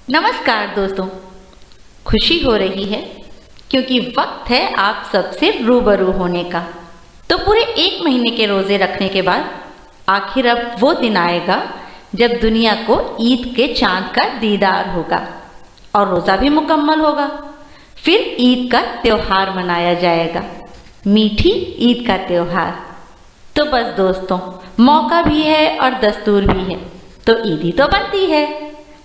नमस्कार दोस्तों, खुशी हो रही है क्योंकि वक्त है आप सबसे रूबरू होने का। तो पूरे 1 महीने के रोज़े रखने के बाद आखिर अब वो दिन आएगा जब दुनिया को ईद के चांद का दीदार होगा और रोज़ा भी मुकम्मल होगा। फिर ईद का त्योहार मनाया जाएगा, मीठी ईद का त्योहार। तो बस दोस्तों, मौका भी है और दस्तूर भी है, तो ईद ही तो बनती है।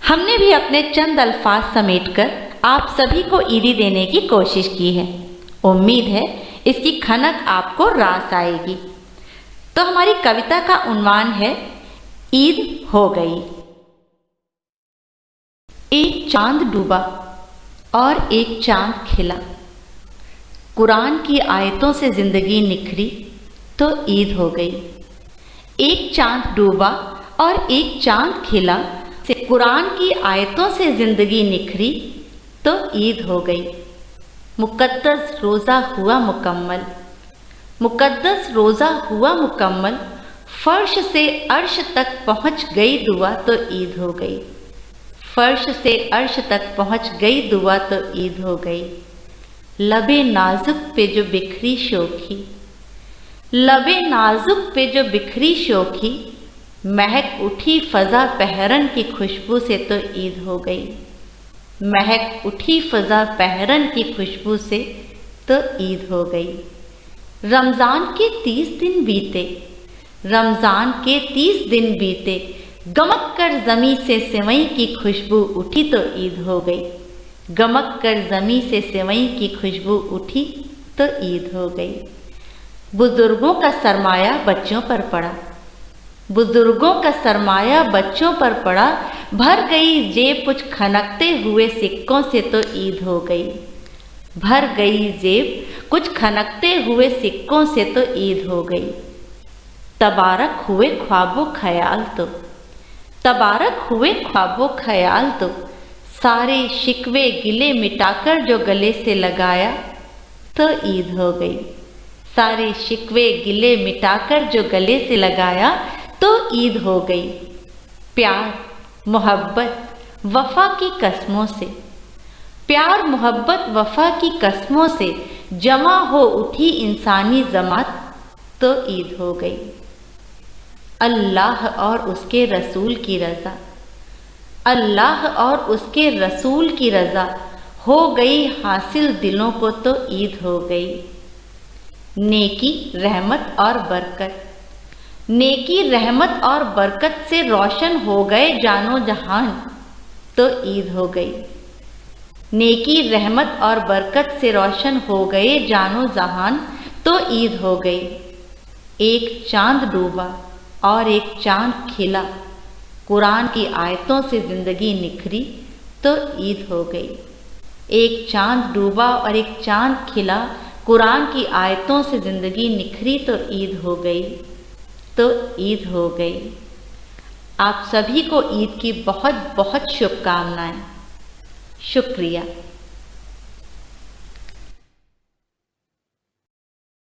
हमने भी अपने चंद अल्फाज समेटकर आप सभी को ईदी देने की कोशिश की है। उम्मीद है इसकी खनक आपको रास आएगी। तो हमारी कविता का उन्वान है ईद हो गई। एक चांद डूबा और एक चांद खिला, कुरान की आयतों से जिंदगी निखरी तो ईद हो गई। एक चांद डूबा और एक चांद खिला, से कुरान की आयतों से जिंदगी निखरी तो ईद हो गई। मुकद्दस रोज़ा हुआ मुकम्मल, मुकद्दस रोज़ा हुआ मुकम्मल, फर्श से अर्श तक पहुँच गई दुआ तो ईद हो गई। फर्श से अर्श तक पहुँच गई दुआ तो ईद हो गई। लबे नाजुक पे जो बिखरी शोखी, लबे नाजुक पे जो बिखरी शोखी, महक उठी फ़ज़ा पहरन की खुशबू से तो ईद हो गई। महक उठी फ़ज़ा पहरन की खुशबू से तो ईद हो गई। रमज़ान के 30 दिन बीते, रमज़ान के 30 दिन बीते, गमक कर ज़मी से सेवई की खुशबू उठी तो ईद हो गई। गमक कर ज़मी से सेवई की खुशबू उठी तो ईद हो गई। बुज़ुर्गों का सरमाया बच्चों पर पड़ा, बुजुर्गों का सरमाया बच्चों पर पड़ा, भर गई जेब कुछ खनकते हुए सिक्कों से तो ईद हो गई। भर गई जेब कुछ खनकते हुए सिक्कों से तो ईद हो गई। तबारक हुए ख्वाबो ख्याल तो, तबारक हुए ख्वाबो ख्याल तो, सारे शिकवे गिले मिटाकर जो गले से लगाया तो ईद हो गई। सारे शिकवे गिले मिटाकर जो गले से लगाया तो ईद हो गई। प्यार मोहब्बत वफ़ा की कस्मों से, प्यार मोहब्बत वफ़ा की कस्मों से जमा हो उठी इंसानी जमात तो ईद हो गई। अल्लाह और उसके रसूल की रज़ा, अल्लाह और उसके रसूल की रज़ा हो गई हासिल दिलों को तो ईद हो गई। नेकी रहमत और बरकत, नेकी रहमत और बरकत से रोशन हो गए जानो जहान तो ईद हो गई। नेकी रहमत और बरकत से रोशन हो गए जानो जहान तो ईद हो गई। एक चांद डूबा और एक चांद खिला, कुरान की आयतों से ज़िंदगी निखरी तो ईद हो गई। एक चांद डूबा और एक चांद खिला, कुरान की आयतों से ज़िंदगी निखरी तो ईद हो गई, तो ईद हो गई। आप सभी को ईद की बहुत बहुत शुभकामनाएं। शुक्रिया।